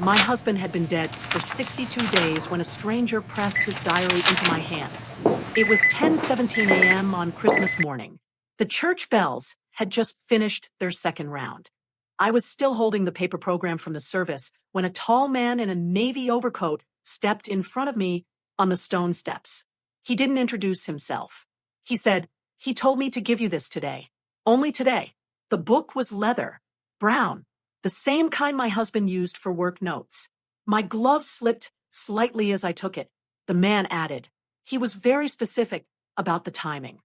My husband had been dead for 62 days when a stranger pressed his diary into my hands. It was 10:17 a.m. on Christmas morning. The church bells had just finished their second round. I was still holding the paper program from the service when a tall man in a navy overcoat stepped in front of me on the stone steps. He didn't introduce himself. He said, "He told me to give you this today. Only today." The book was leather, brown, the same kind my husband used for work notes. My glove slipped slightly as I took it. The man added. He was very specific about the timing.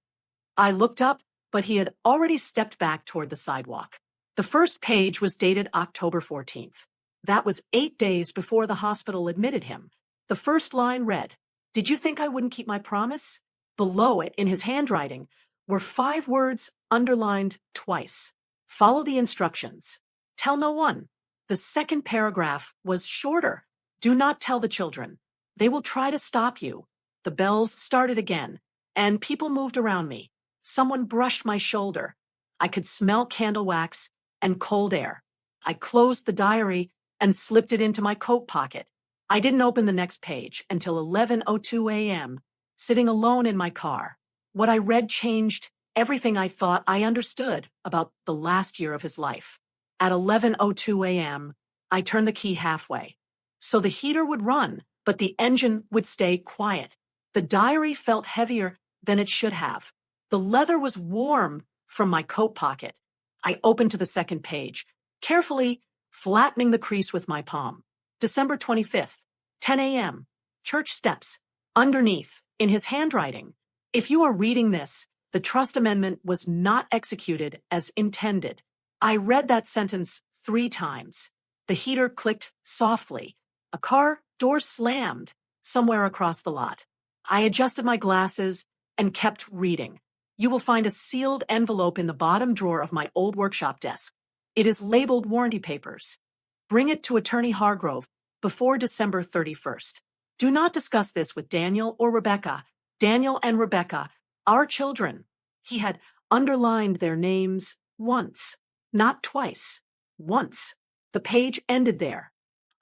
I looked up, but he had already stepped back toward the sidewalk. The first page was dated October 14th. That was 8 days before the hospital admitted him. The first line read, "Did you think I wouldn't keep my promise?" Below it, in his handwriting, were 5 words underlined twice. Follow the instructions. Tell no one. The second paragraph was shorter. Do not tell the children. They will try to stop you. The bells started again, and people moved around me. Someone brushed my shoulder. I could smell candle wax and cold air. I closed the diary and slipped it into my coat pocket. I didn't open the next page until 11:02 a.m., sitting alone in my car. What I read changed everything I thought I understood about the last year of his life. At 11:02 a.m., I turned the key halfway. So the heater would run, but the engine would stay quiet. The diary felt heavier than it should have. The leather was warm from my coat pocket. I opened to the second page, carefully flattening the crease with my palm. December 25th, 10 a.m., church steps. Underneath, in his handwriting, "If you are reading this, the trust amendment was not executed as intended." I read that sentence 3 times. The heater clicked softly. A car door slammed somewhere across the lot. I adjusted my glasses and kept reading. You will find a sealed envelope in the bottom drawer of my old workshop desk. It is labeled warranty papers. Bring it to Attorney Hargrove before December 31st. Do not discuss this with Daniel or Rebecca. Daniel and Rebecca, our children. He had underlined their names once. Not twice. Once. The page ended there.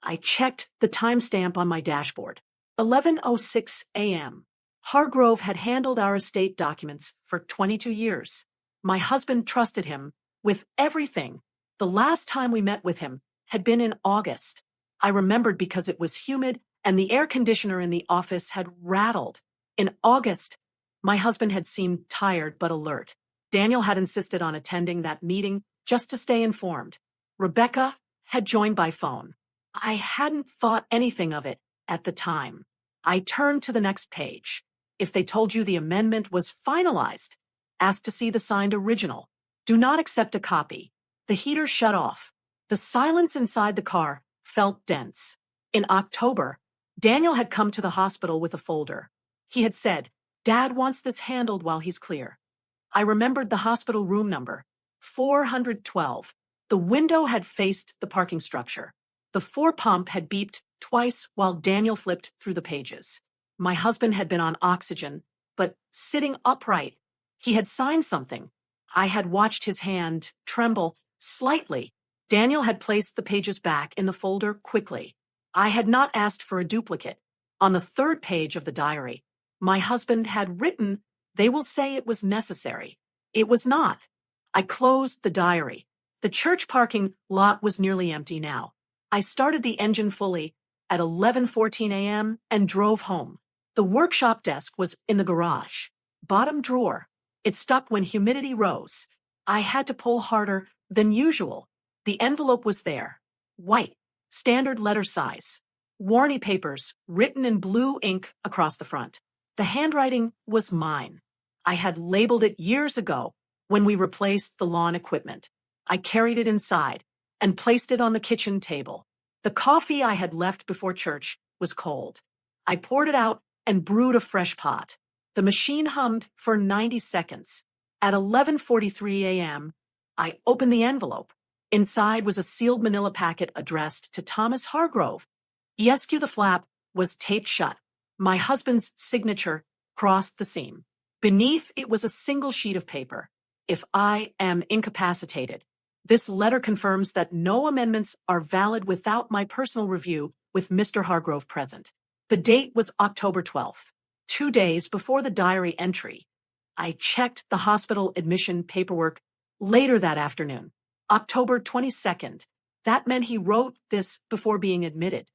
I checked the timestamp on my dashboard. 11:06 a.m. Hargrove had handled our estate documents for 22 years. My husband trusted him with everything. The last time we met with him had been in August. I remembered because it was humid and the air conditioner in the office had rattled. In August, my husband had seemed tired but alert. Daniel had insisted on attending that meeting just to stay informed. Rebecca had joined by phone. I hadn't thought anything of it at the time. I turned to the next page. If they told you the amendment was finalized, ask to see the signed original. Do not accept a copy. The heater shut off. The silence inside the car felt dense. In October, Daniel had come to the hospital with a folder. He had said, "Dad wants this handled while he's clear." I remembered the hospital room number, 412. The window had faced the parking structure. The 4 pump had beeped twice while Daniel flipped through the pages. My husband had been on oxygen, but sitting upright. He had signed something. I had watched his hand tremble slightly. Daniel had placed the pages back in the folder quickly. I had not asked for a duplicate. On the 3rd page of the diary, my husband had written, "They will say it was necessary." It was not. I closed the diary. The church parking lot was nearly empty now. I started the engine fully at 11:14 a.m. and drove home. The workshop desk was in the garage. Bottom drawer. It stuck when humidity rose. I had to pull harder than usual. The envelope was there. White. Standard letter size. Warranty papers written in blue ink across the front. The handwriting was mine. I had labeled it years ago when we replaced the lawn equipment. I carried it inside and placed it on the kitchen table. The coffee I had left before church was cold. I poured it out and brewed a fresh pot. The machine hummed for 90 seconds. At 11:43 a.m., I opened the envelope. Inside was a sealed manila packet addressed to Thomas Hargrove. Esque the flap was taped shut. My husband's signature crossed the seam. Beneath it was a single sheet of paper. If I am incapacitated, This letter confirms that no amendments are valid without my personal review with Mr. Hargrove present. The date was October 12th, 2 days before the diary entry. I checked the hospital admission paperwork later that afternoon, October 22nd. That meant he wrote this before being admitted.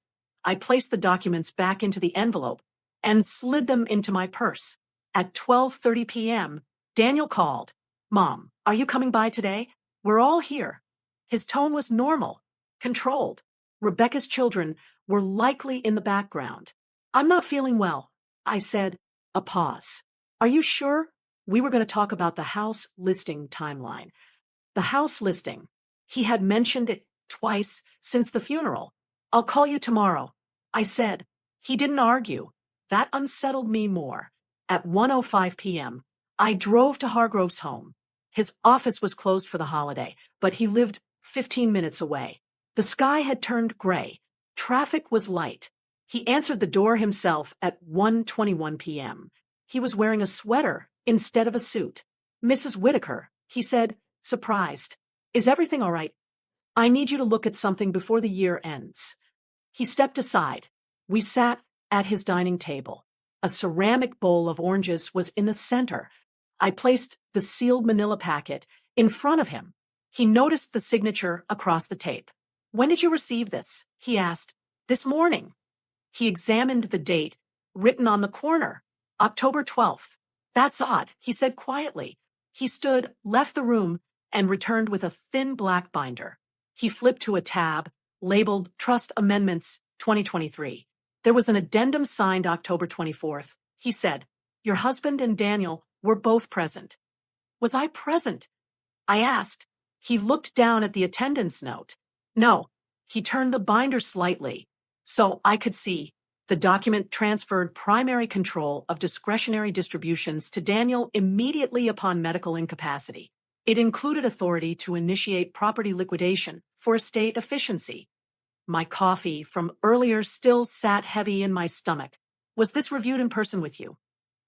I placed the documents back into the envelope and slid them into my purse. At 12:30 p.m., Daniel called. "Mom, are you coming by today? We're all here." His tone was normal, controlled. Rebecca's children were likely in the background. "I'm not feeling well," I said. A pause. "Are you sure?" We were going to talk about the house listing timeline. The house listing. He had mentioned it twice since the funeral. "I'll call you tomorrow," I said. He didn't argue. That unsettled me more. At 1:05 p.m., I drove to Hargrove's home. His office was closed for the holiday, but he lived 15 minutes away. The sky had turned gray. Traffic was light. He answered the door himself at 1:21 p.m. He was wearing a sweater instead of a suit. "Mrs. Whitaker," he said, surprised. "Is everything all right? I need you to look at something before the year ends." He stepped aside. We sat at his dining table. A ceramic bowl of oranges was in the center. I placed the sealed manila packet in front of him. He noticed the signature across the tape. "When did you receive this?" he asked. "This morning." He examined the date written on the corner, October 12th. "That's odd," he said quietly. He stood, left the room, and returned with a thin black binder. He flipped to a tab labeled Trust Amendments 2023. There was an addendum signed October 24th. He said, "Your husband and Daniel were both present." Was I present? I asked. He looked down at the attendance note. No. He turned the binder slightly, so I could see. The document transferred primary control of discretionary distributions to Daniel immediately upon medical incapacity. It included authority to initiate property liquidation for estate efficiency. My coffee from earlier still sat heavy in my stomach. "Was this reviewed in person with you?"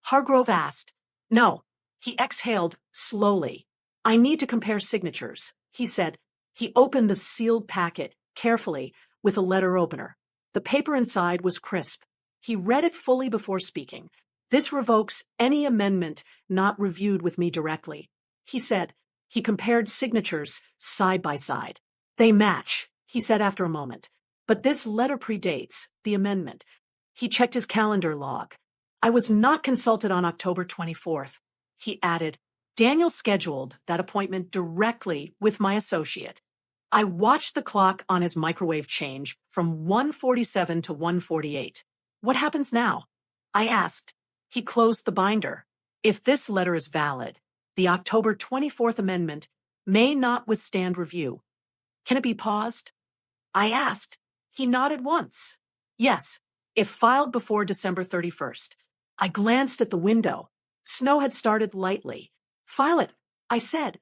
Hargrove asked. "No." He exhaled slowly. "I need to compare signatures," he said. He opened the sealed packet carefully with a letter opener. The paper inside was crisp. He read it fully before speaking. "This revokes any amendment not reviewed with me directly," he said. He compared signatures side by side. "They match," he said after a moment. "But this letter predates the amendment." He checked his calendar log. "I was not consulted on October 24th. He added, "Daniel scheduled that appointment directly with my associate." I watched the clock on his microwave change from 1:47 to 1:48. "What happens now?" I asked. He closed the binder. "If this letter is valid, the October 24th amendment may not withstand review. Can it be paused?" I asked. He nodded once. "Yes, if filed before December 31st. I glanced at the window. Snow had started lightly. "File it," I said.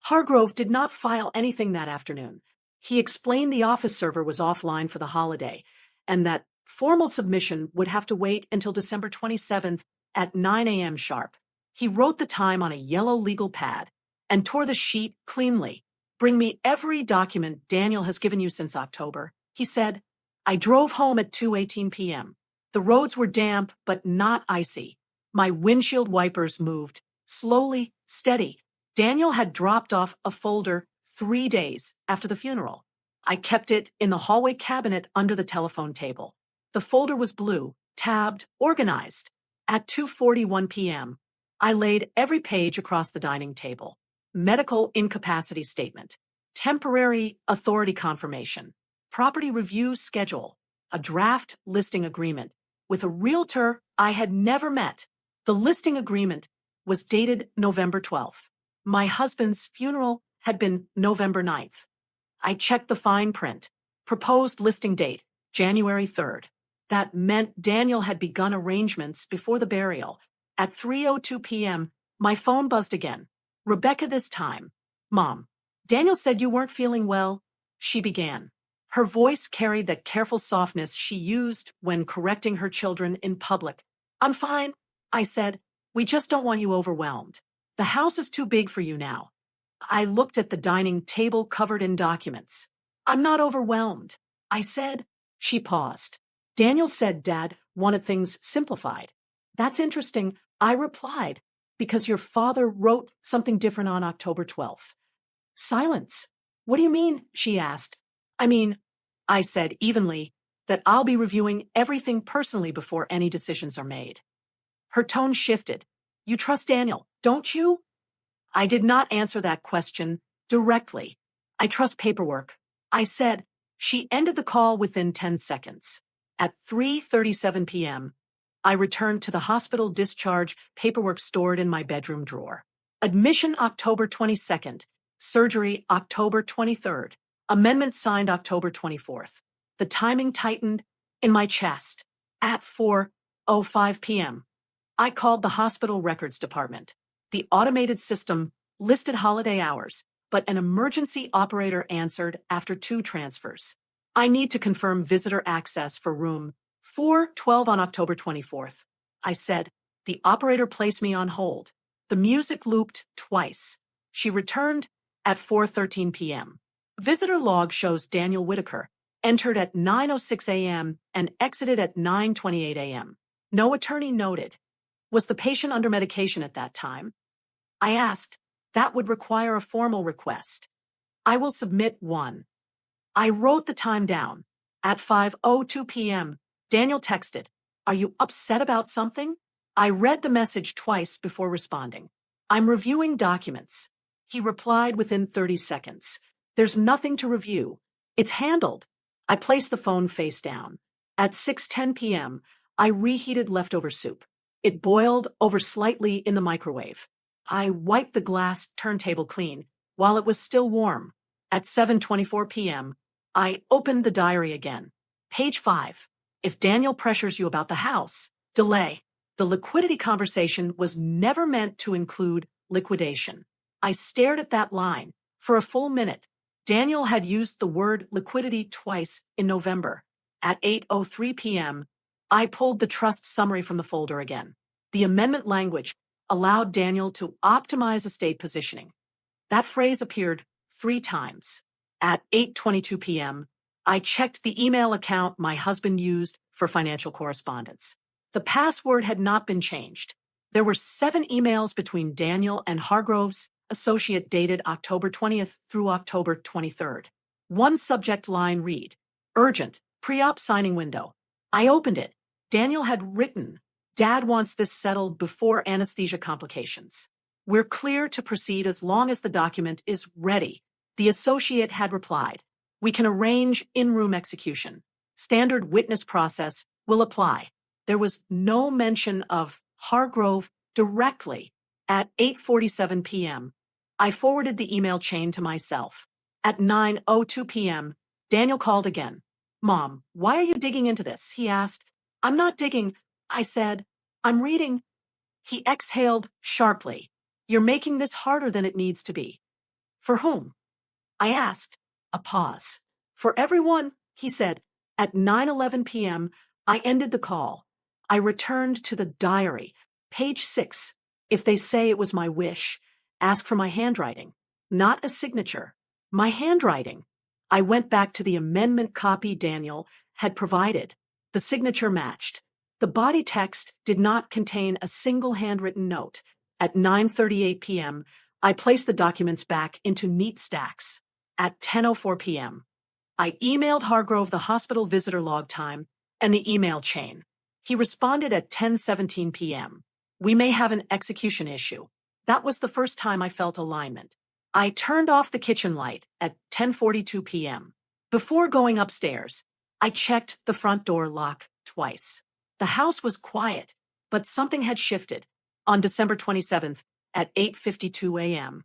Hargrove did not file anything that afternoon. He explained the office server was offline for the holiday, and that formal submission would have to wait until December 27th at 9 a.m. sharp. He wrote the time on a yellow legal pad and tore the sheet cleanly. "Bring me every document Daniel has given you since October," he said. I drove home at 2:18 p.m. The roads were damp, but not icy. My windshield wipers moved, slowly, steady. Daniel had dropped off a folder 3 days after the funeral. I kept it in the hallway cabinet under the telephone table. The folder was blue, tabbed, organized. At 2:41 p.m., I laid every page across the dining table. Medical incapacity statement, temporary authority confirmation, property review schedule, a draft listing agreement with a realtor I had never met. The listing agreement was dated November 12th. My husband's funeral had been November 9th. I checked the fine print. Proposed listing date, January 3rd. That meant Daniel had begun arrangements before the burial. At 3:02 p.m., my phone buzzed again. Rebecca this time. "Mom, Daniel said you weren't feeling well," she began. Her voice carried that careful softness she used when correcting her children in public. "I'm fine," I said. "We just don't want you overwhelmed. The house is too big for you now." I looked at the dining table covered in documents. I'm not overwhelmed, I said. She paused. Daniel said Dad wanted things simplified. That's interesting, I replied, because your father wrote something different on October 12th. Silence. What do you mean? She asked. I mean, I said evenly, that I'll be reviewing everything personally before any decisions are made. Her tone shifted. You trust Daniel, don't you? I did not answer that question directly. I trust paperwork, I said. She ended the call within 10 seconds. At 3:37 p.m., I returned to the hospital discharge paperwork stored in my bedroom drawer. Admission October 22nd, surgery October 23rd, amendment signed October 24th. The timing tightened in my chest. At 4:05 p.m., I called the hospital records department. The automated system listed holiday hours, but an emergency operator answered after 2 transfers. I need to confirm visitor access for room 412 on October 24th. I said. The operator placed me on hold. The music looped twice. She returned at 4:13 p.m. Visitor log shows Daniel Whitaker entered at 9:06 a.m. and exited at 9:28 a.m. No attorney noted. Was the patient under medication at that time? I asked. That would require a formal request. I will submit one. I wrote the time down. At 5:02 p.m., Daniel texted, Are you upset about something? I read the message twice before responding. I'm reviewing documents. He replied within 30 seconds. There's nothing to review. It's handled. I placed the phone face down. At 6:10 p.m., I reheated leftover soup. It boiled over slightly in the microwave. I wiped the glass turntable clean while it was still warm. At 7:24 p.m., I opened the diary again. Page 5. If Daniel pressures you about the house, delay. The liquidity conversation was never meant to include liquidation. I stared at that line for a full minute. Daniel had used the word liquidity twice in November. At 8:03 p.m., I pulled the trust summary from the folder again. The amendment language allowed Daniel to optimize estate positioning. That phrase appeared 3 times. At 8:22 p.m., I checked the email account my husband used for financial correspondence. The password had not been changed. There were 7 emails between Daniel and Hargrove's associate dated October 20th through October 23rd. One subject line read, Urgent, pre-op signing window. I opened it. Daniel had written, Dad wants this settled before anesthesia complications. We're clear to proceed as long as the document is ready. The associate had replied, We can arrange in-room execution. Standard witness process will apply. There was no mention of Hargrove directly. At 8:47 p.m., I forwarded the email chain to myself. At 9:02 p.m., Daniel called again. Mom, why are you digging into this? He asked. I'm not digging, I said. I'm reading. He exhaled sharply. You're making this harder than it needs to be. For whom? I asked. A pause. For everyone, he said. At 9:11 p.m., I ended the call. I returned to the diary. Page 6. If they say it was my wish, ask for my handwriting. Not a signature. My handwriting. I went back to the amendment copy Daniel had provided. The signature matched. The body text did not contain a single handwritten note. At 9:38 p.m., I placed the documents back into neat stacks. At 10:04 p.m., I emailed Hargrove the hospital visitor log time and the email chain. He responded at 10:17 p.m. We may have an execution issue. That was the first time I felt alignment. I turned off the kitchen light at 10:42 p.m. Before going upstairs, I checked the front door lock twice. The house was quiet, but something had shifted. On December 27th at 8:52 a.m.,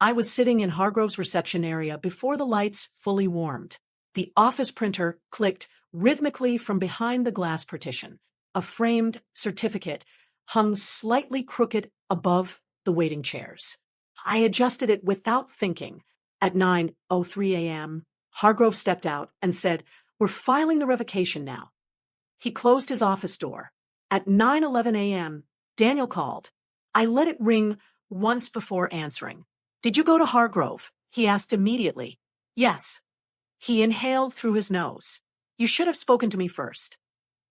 I was sitting in Hargrove's reception area before the lights fully warmed. The office printer clicked rhythmically from behind the glass partition. A framed certificate hung slightly crooked above the waiting chairs. I adjusted it without thinking. At 9:03 a.m., Hargrove stepped out and said, We're filing the revocation now. He closed his office door. At 9:11 a.m., Daniel called. I let it ring once before answering. Did you go to Hargrove? He asked immediately. Yes. He inhaled through his nose. You should have spoken to me first.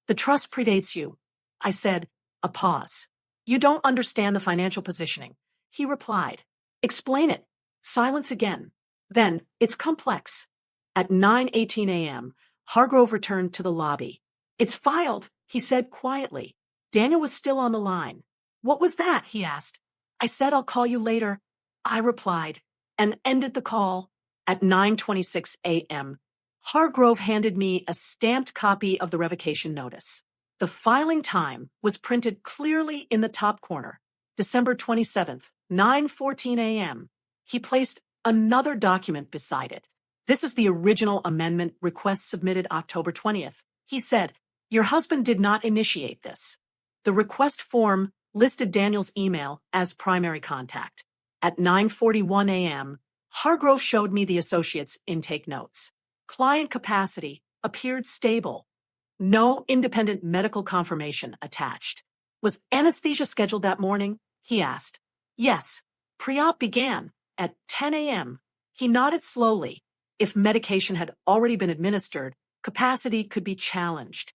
The trust predates you. I said, a pause. You don't understand the financial positioning. He replied. Explain it. Silence again. Then, it's complex. At 9:18 a.m., Hargrove returned to the lobby. It's filed, he said quietly. Daniel was still on the line. What was that? He asked. I said I'll call you later. I replied, and ended the call. At 9:26 a.m., Hargrove handed me a stamped copy of the revocation notice. The filing time was printed clearly in the top corner. December 27th, 9:14 a.m. He placed another document beside it. This is the original amendment request submitted October 20th. He said, your husband did not initiate this. The request form listed Daniel's email as primary contact. At 9:41 a.m., Hargrove showed me the associate's intake notes. Client capacity appeared stable. No independent medical confirmation attached. Was anesthesia scheduled that morning? He asked. Yes. Pre-op began at 10 a.m. He nodded slowly. If medication had already been administered, capacity could be challenged.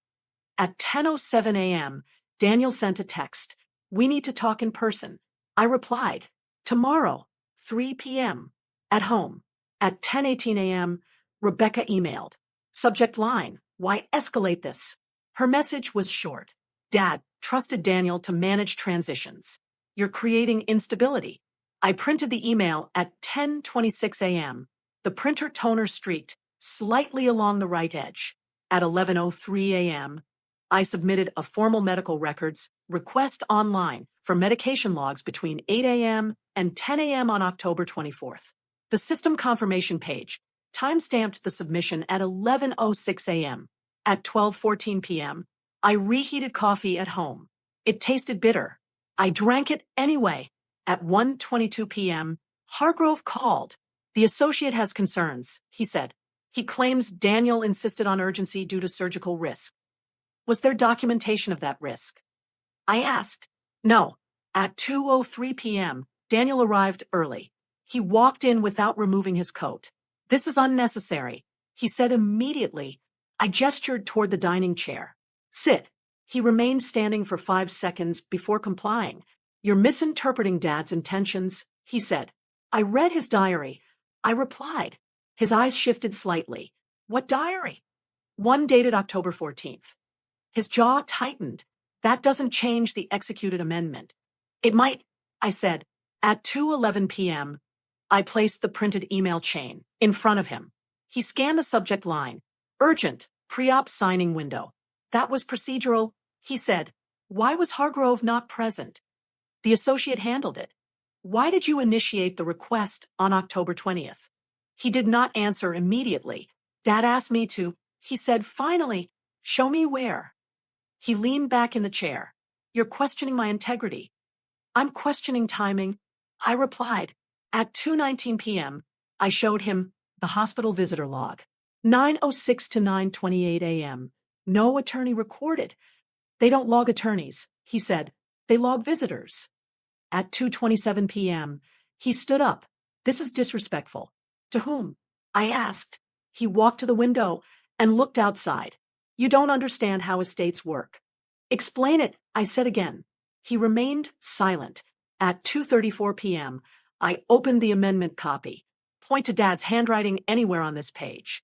At 10:07 a.m., Daniel sent a text. We need to talk in person. I replied. Tomorrow, 3 p.m. At home. At 10:18 a.m., Rebecca emailed. Subject line, why escalate this? Her message was short. Dad trusted Daniel to manage transitions. You're creating instability. I printed the email at 10:26 a.m. The printer toner streaked slightly along the right edge. At 11:03 a.m., I submitted a formal medical records request online for medication logs between 8 a.m. and 10 a.m. on October 24th. The system confirmation page timestamped the submission at 11:06 a.m. At 12:14 p.m., I reheated coffee at home. It tasted bitter. I drank it anyway. At 1:22 p.m., Hargrove called. The associate has concerns, he said. He claims Daniel insisted on urgency due to surgical risk. Was there documentation of that risk? I asked. No. At 2:03 p.m., Daniel arrived early. He walked in without removing his coat. This is unnecessary, he said immediately. I gestured toward the dining chair. Sit. He remained standing for 5 seconds before complying. You're misinterpreting Dad's intentions, he said. I read his diary. I replied. His eyes shifted slightly. What diary? One dated October 14th. His jaw tightened. That doesn't change the executed amendment. It might, I said. At 2:11 p.m., I placed the printed email chain in front of him. He scanned the subject line. Urgent, pre-op signing window. That was procedural, he said. Why was Hargrove not present? The associate handled it. Why did you initiate the request on October 20th? He did not answer immediately. Dad asked me to, he said finally, show me where. He leaned back in the chair. You're questioning my integrity. I'm questioning timing. I replied. At 2:19 p.m., I showed him the hospital visitor log. 9:06 to 9:28 a.m. No attorney recorded. They don't log attorneys, he said. They log visitors. At 2:27 p.m., he stood up. This is disrespectful. To whom? I asked. He walked to the window and looked outside. You don't understand how estates work. Explain it, I said again. He remained silent. At 2:34 p.m., I opened the amendment copy. Point to Dad's handwriting anywhere on this page.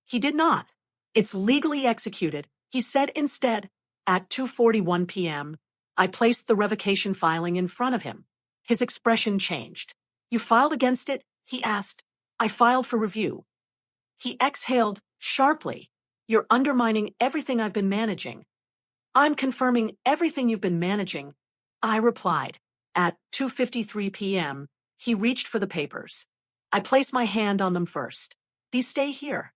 He did not. It's legally executed, he said instead. At 2:41 p.m., I placed the revocation filing in front of him. His expression changed. You filed against it? He asked. I filed for review. He exhaled sharply. You're undermining everything I've been managing. I'm confirming everything you've been managing, I replied. At 2:53 p.m., he reached for the papers. I placed my hand on them first. These stay here.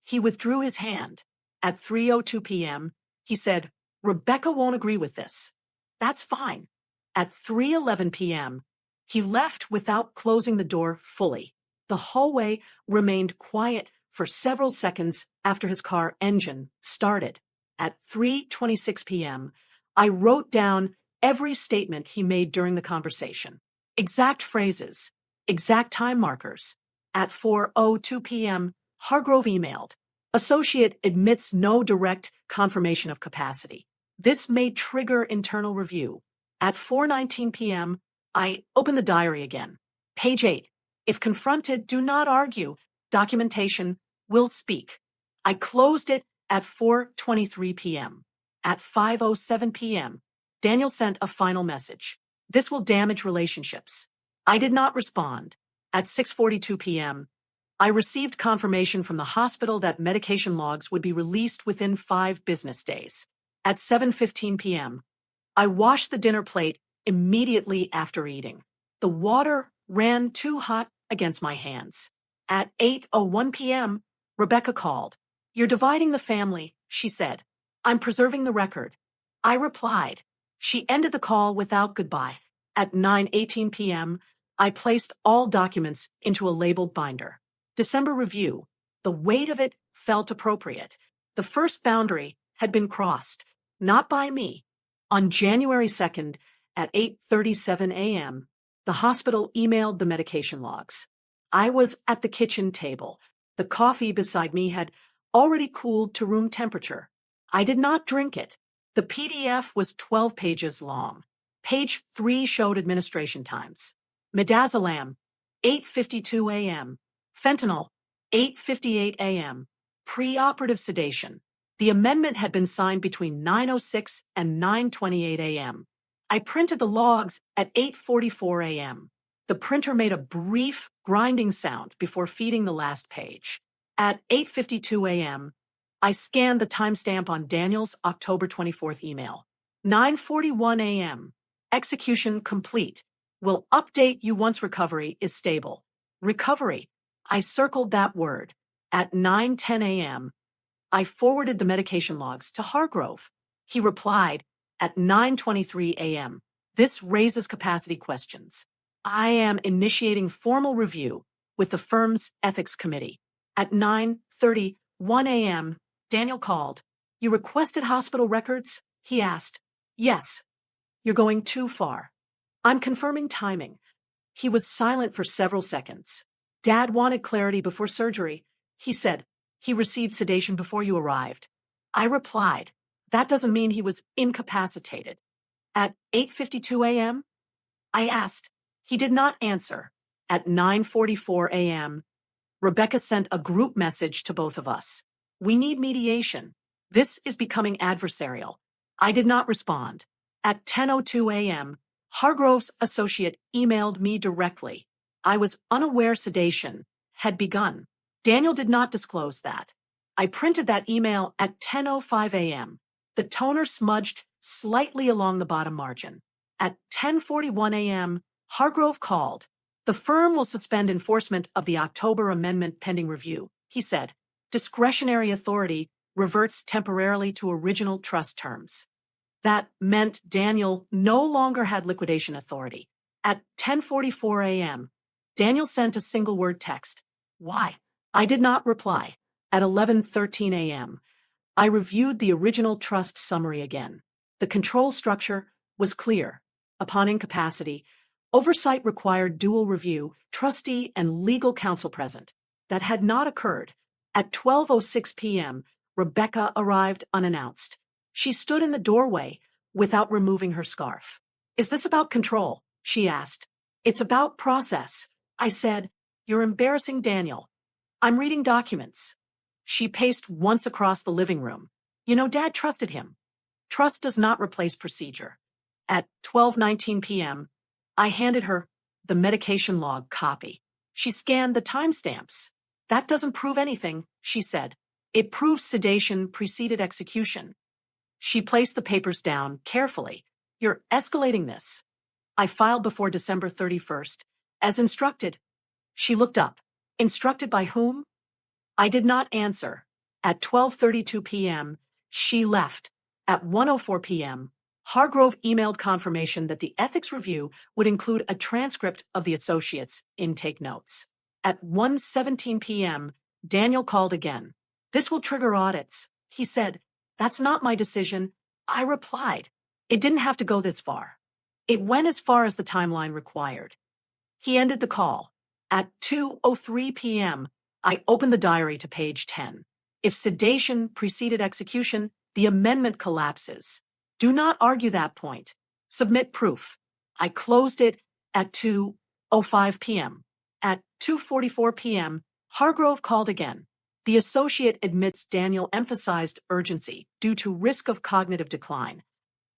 He withdrew his hand. At 3:02 p.m., he said, Rebecca won't agree with this. That's fine. At 3:11 p.m., he left without closing the door fully. The hallway remained quiet for several seconds after his car engine started. At 3:26 p.m., I wrote down every statement he made during the conversation. Exact phrases. exact time markers. At 4:02 p.m., Hargrove emailed, "Associate admits no direct confirmation of capacity. This may trigger internal review." At 4:19 p.m., I opened the diary again. Page 8. "If confronted, do not argue. Documentation will speak." I closed it at 4:23 p.m. At 5:07 p.m., Daniel sent a final message. "This will damage relationships." I did not respond. At 6:42 p.m., I received confirmation from the hospital that medication logs would be released within 5 business days. At 7:15 p.m., I washed the dinner plate immediately after eating. The water ran too hot against my hands. At 8:01 p.m., Rebecca called. "You're dividing the family," she said. "I'm preserving the record." I replied. She ended the call without goodbye. At 9:18 p.m., I placed all documents into a labeled binder. December review. The weight of it felt appropriate. The first boundary had been crossed, not by me. On January 2nd, at 8:37 a.m., the hospital emailed the medication logs. I was at the kitchen table. The coffee beside me had already cooled to room temperature. I did not drink it. The PDF was 12 pages long. Page 3 showed administration times. Midazolam, 8:52 a.m. Fentanyl, 8:58 a.m. Preoperative sedation. The amendment had been signed between 9:06 and 9:28 a.m. I printed the logs at 8:44 a.m. The printer made a brief grinding sound before feeding the last page. At 8:52 a.m., I scanned the timestamp on Daniel's October 24th email. 9:41 a.m. Execution complete. Will update you once recovery is stable. Recovery. I circled that word. At 9:10 a.m., I forwarded the medication logs to Hargrove. He replied at 9:23 a.m. This raises capacity questions. I am initiating formal review with the firm's ethics committee. At 9:31 a.m., Daniel called. "You requested hospital records?" he asked. "Yes." "You're going too far." "I'm confirming timing." He was silent for several seconds. "Dad wanted clarity before surgery. He said he received sedation before you arrived." I replied, "That doesn't mean he was incapacitated." At 8:52 a.m., I asked. He did not answer. At 9:44 a.m., Rebecca sent a group message to both of us. "We need mediation. This is becoming adversarial." I did not respond. At 10:02 a.m., Hargrove's associate emailed me directly. I was unaware sedation had begun. Daniel did not disclose that. I printed that email at 10:05 a.m. The toner smudged slightly along the bottom margin. At 10:41 a.m., Hargrove called. "The firm will suspend enforcement of the October amendment pending review," he said. "Discretionary authority reverts temporarily to original trust terms." That meant Daniel no longer had liquidation authority. At 10:44 a.m., Daniel sent a single-word text. "Why?" I did not reply. At 11:13 a.m., I reviewed the original trust summary again. The control structure was clear. Upon incapacity, oversight required dual review, trustee and legal counsel present. That had not occurred. At 12:06 p.m., Rebecca arrived unannounced. She stood in the doorway without removing her scarf. "Is this about control?" she asked. "It's about process." I said, "You're embarrassing Daniel." "I'm reading documents." She paced once across the living room. "You know, Dad trusted him." Trust does not replace procedure. At 12:19 p.m., I handed her the medication log copy. She scanned the timestamps. "That doesn't prove anything," she said. "It proves sedation preceded execution." She placed the papers down carefully. "You're escalating this." I filed before December 31st, as instructed. She looked up. "Instructed by whom?" I did not answer. At 12:32 p.m., she left. At 1:04 p.m., Hargrove emailed confirmation that the ethics review would include a transcript of the associates' intake notes. At 1:17 p.m., Daniel called again. "This will trigger audits," he said. "That's not my decision." I replied. "It didn't have to go this far." It went as far as the timeline required. He ended the call. At 2:03 p.m., I opened the diary to page 10. If sedation preceded execution, the amendment collapses. Do not argue that point. Submit proof. I closed it at 2:05 p.m. At 2:44 p.m., Hargrove called again. The associate admits Daniel emphasized urgency due to risk of cognitive decline.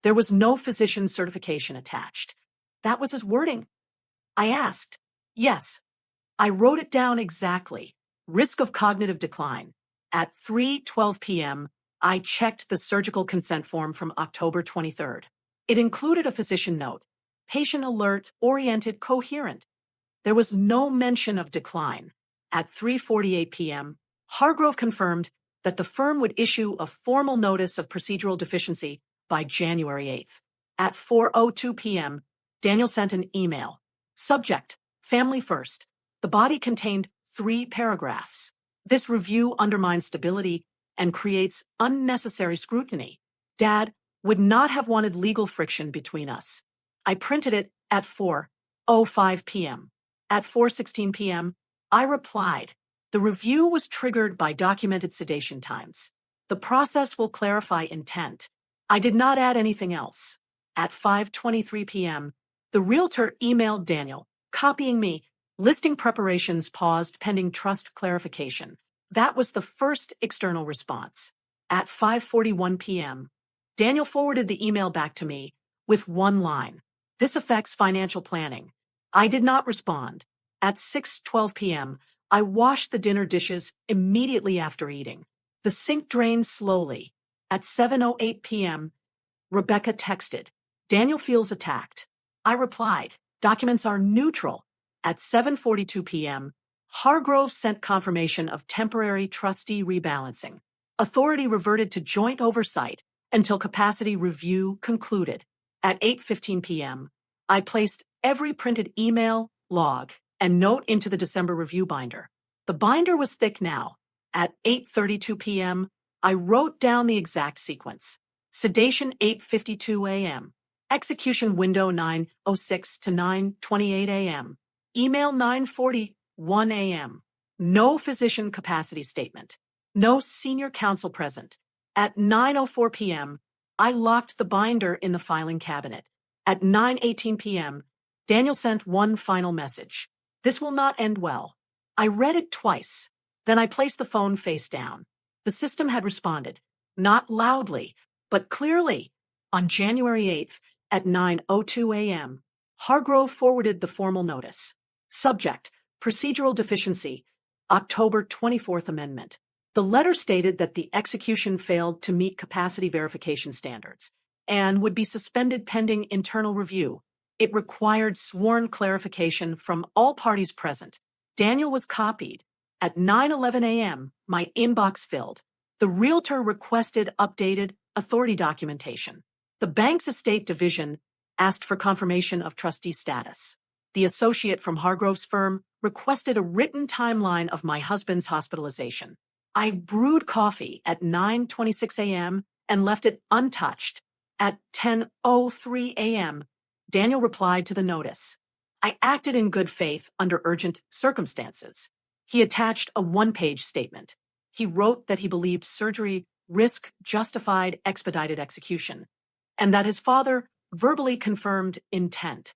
There was no physician certification attached. That was his wording. I asked. Yes. I wrote it down exactly. Risk of cognitive decline. At 3:12 p.m., I checked the surgical consent form from October 23rd. It included a physician note. Patient alert, oriented, coherent. There was no mention of decline. At 3:48 p.m., Hargrove confirmed that the firm would issue a formal notice of procedural deficiency by January 8th. At 4:02 p.m., Daniel sent an email. Subject, family first. The body contained 3 paragraphs. This review undermines stability and creates unnecessary scrutiny. Dad would not have wanted legal friction between us. I printed it at 4:05 p.m. At 4:16 p.m., I replied, the review was triggered by documented sedation times. The process will clarify intent. I did not add anything else. At 5:23 p.m., the realtor emailed Daniel, copying me, listing preparations paused pending trust clarification. That was the first external response. At 5:41 p.m., Daniel forwarded the email back to me with one line. This affects financial planning. I did not respond. At 6:12 p.m., I washed the dinner dishes immediately after eating. The sink drained slowly. At 7:08 p.m., Rebecca texted, Daniel feels attacked. I replied, documents are neutral. At 7:42 p.m., Hargrove sent confirmation of temporary trustee rebalancing. Authority reverted to joint oversight until capacity review concluded. At 8:15 p.m., I placed every printed email, log, and note into the December review binder. The binder was thick now. At 8:32 p.m., I wrote down the exact sequence. Sedation 8:52 a.m. Execution window 9:06 to 9:28 a.m. Email 9:41 a.m. No physician capacity statement. No senior counsel present. At 9:04 p.m., I locked the binder in the filing cabinet. At 9:18 p.m., Daniel sent one final message. This will not end well. I read it twice. Then I placed the phone face down. The system had responded, not loudly, but clearly. On January 8th, at 9:02 a.m., Hargrove forwarded the formal notice. Subject, procedural deficiency, October 24th Amendment. The letter stated that the execution failed to meet capacity verification standards and would be suspended pending internal review. It required sworn clarification from all parties present. Daniel was copied. At 9:11 a.m., my inbox filled. The realtor requested updated authority documentation. The bank's estate division asked for confirmation of trustee status. The associate from Hargrove's firm requested a written timeline of my husband's hospitalization. I brewed coffee at 9:26 a.m. and left it untouched. At 10:03 a.m., Daniel replied to the notice. I acted in good faith under urgent circumstances. He attached a one-page statement. He wrote that he believed surgery risk justified expedited execution, and that his father verbally confirmed intent.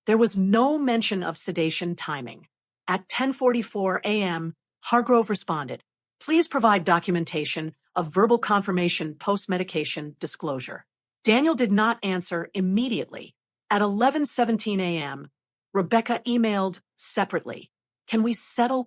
There was no mention of sedation timing. At 10:44 a.m., Hargrove responded, please provide documentation of verbal confirmation post-medication disclosure. Daniel did not answer immediately. At 11:17 a.m., Rebecca emailed separately, can we settle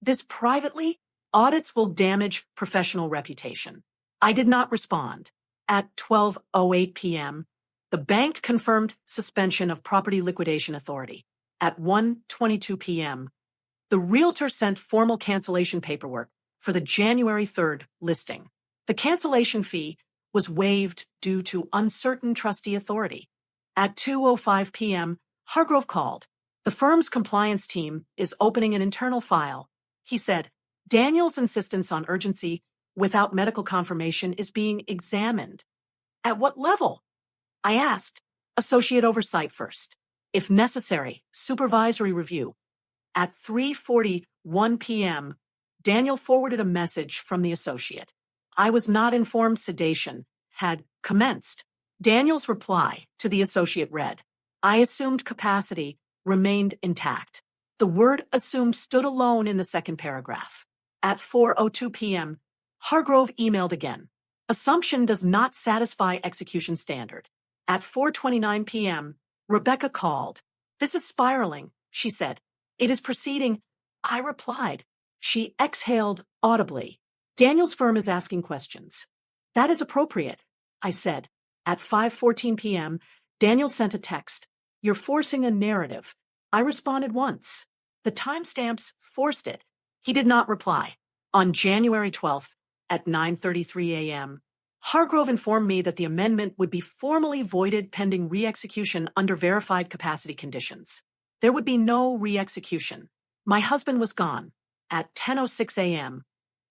this privately? Audits will damage professional reputation. I did not respond. At 12:08 p.m., the bank confirmed suspension of property liquidation authority. At 1:22 p.m., the realtor sent formal cancellation paperwork for the January 3rd listing. The cancellation fee was waived due to uncertain trustee authority. At 2:05 p.m., Hargrove called. The firm's compliance team is opening an internal file. He said, Daniel's insistence on urgency without medical confirmation is being examined. At what level? I asked. Associate oversight first. If necessary, supervisory review. At 3:41 p.m., Daniel forwarded a message from the associate. I was not informed sedation had commenced. Daniel's reply to the associate read, I assumed capacity remained intact. The word assumed stood alone in the second paragraph. At 4:02 p.m., Hargrove emailed again. Assumption does not satisfy execution standard. At 4:29 p.m., Rebecca called. This is spiraling, she said. It is proceeding. I replied. She exhaled audibly. Daniel's firm is asking questions. That is appropriate, I said. At 5:14 p.m., Daniel sent a text. You're forcing a narrative. I responded once. The timestamps forced it. He did not reply. On January 12th, at 9:33 a.m., Hargrove informed me that the amendment would be formally voided pending re-execution under verified capacity conditions. There would be no re-execution. My husband was gone. At 10:06 a.m.,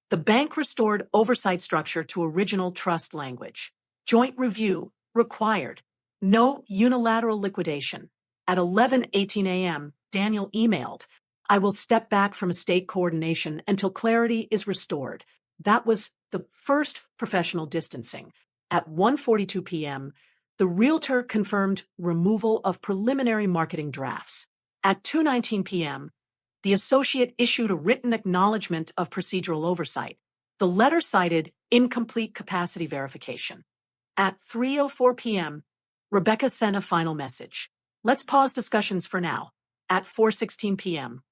the bank restored oversight structure to original trust language. Joint review required. No unilateral liquidation. At 11:18 a.m., Daniel emailed, I will step back from estate coordination until clarity is restored. That was the first professional distancing. At 1:42 p.m., the realtor confirmed removal of preliminary marketing drafts. At 2:19 p.m., the associate issued a written acknowledgement of procedural oversight. The letter cited incomplete capacity verification. At 3:04 p.m., Rebecca sent a final message. Let's pause discussions for now. At 4:16 p.m.,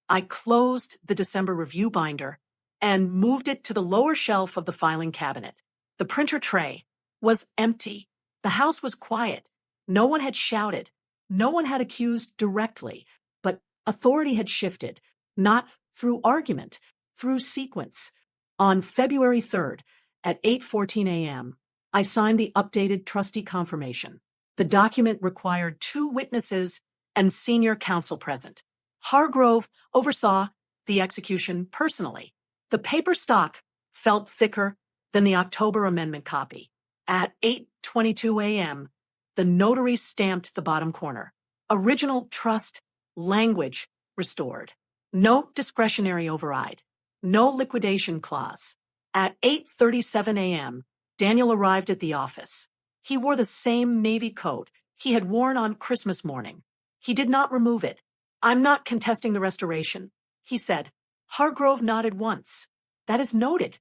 I closed the December review binder and moved it to the lower shelf of the filing cabinet. The printer tray was empty. The house was quiet. No one had shouted. No one had accused directly, but authority had shifted, not through argument, through sequence. On February 3rd, at 8:14 a.m., I signed the updated trustee confirmation. The document required 2 witnesses and senior counsel present. Hargrove oversaw the execution personally. The paper stock felt thicker than the October amendment copy. At 8:22 a.m., the notary stamped the bottom corner. Original trust language restored. No discretionary override. No liquidation clause. At 8:37 a.m., Daniel arrived at the office. He wore the same navy coat he had worn on Christmas morning. He did not remove it. I'm not contesting the restoration, he said. Hargrove nodded once. That is noted.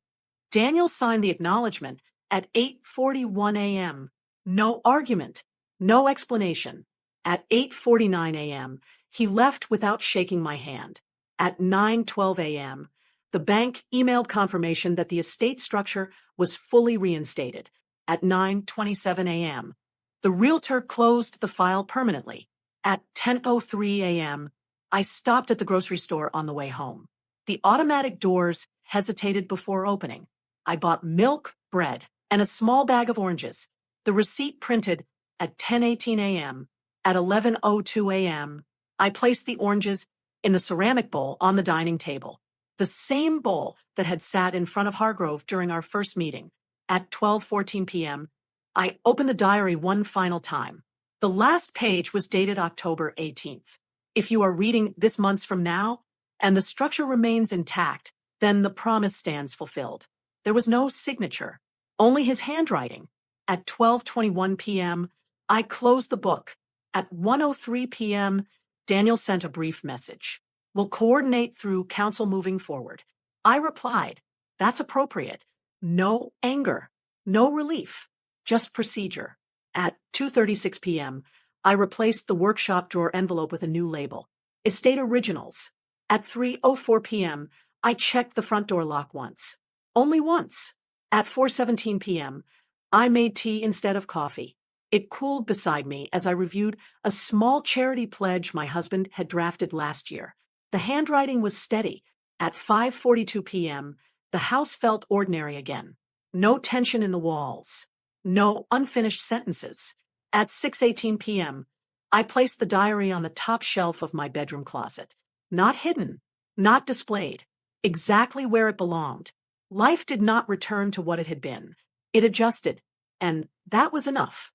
Daniel signed the acknowledgement at 8:41 a.m. No argument. No explanation. At 8:49 a.m., he left without shaking my hand. At 9:12 a.m., the bank emailed confirmation that the estate structure was fully reinstated. At 9:27 a.m., the realtor closed the file permanently. At 10:03 a.m., I stopped at the grocery store on the way home. The automatic doors hesitated before opening. I bought milk, bread, and a small bag of oranges. The receipt printed at 10:18 a.m. At 11:02 a.m., I placed the oranges in the ceramic bowl on the dining table, the same bowl that had sat in front of Hargrove during our first meeting. At 12:14 p.m., I opened the diary one final time. The last page was dated October 18th. If you are reading this months from now, and the structure remains intact, then the promise stands fulfilled. There was no signature, only his handwriting. At 12:21 p.m., I closed the book. At 1:03 p.m., Daniel sent a brief message. We'll coordinate through counsel moving forward. I replied, that's appropriate. No anger, no relief, just procedure. At 2:36 p.m., I replaced the workshop drawer envelope with a new label, Estate Originals. At 3:04 p.m., I checked the front door lock once. Only once. At 4:17 p.m., I made tea instead of coffee. It cooled beside me as I reviewed a small charity pledge my husband had drafted last year. The handwriting was steady. At 5:42 p.m., the house felt ordinary again. No tension in the walls. No unfinished sentences. At 6:18 p.m., I placed the diary on the top shelf of my bedroom closet. Not hidden, not displayed, exactly where it belonged. Life did not return to what it had been. It adjusted, and that was enough.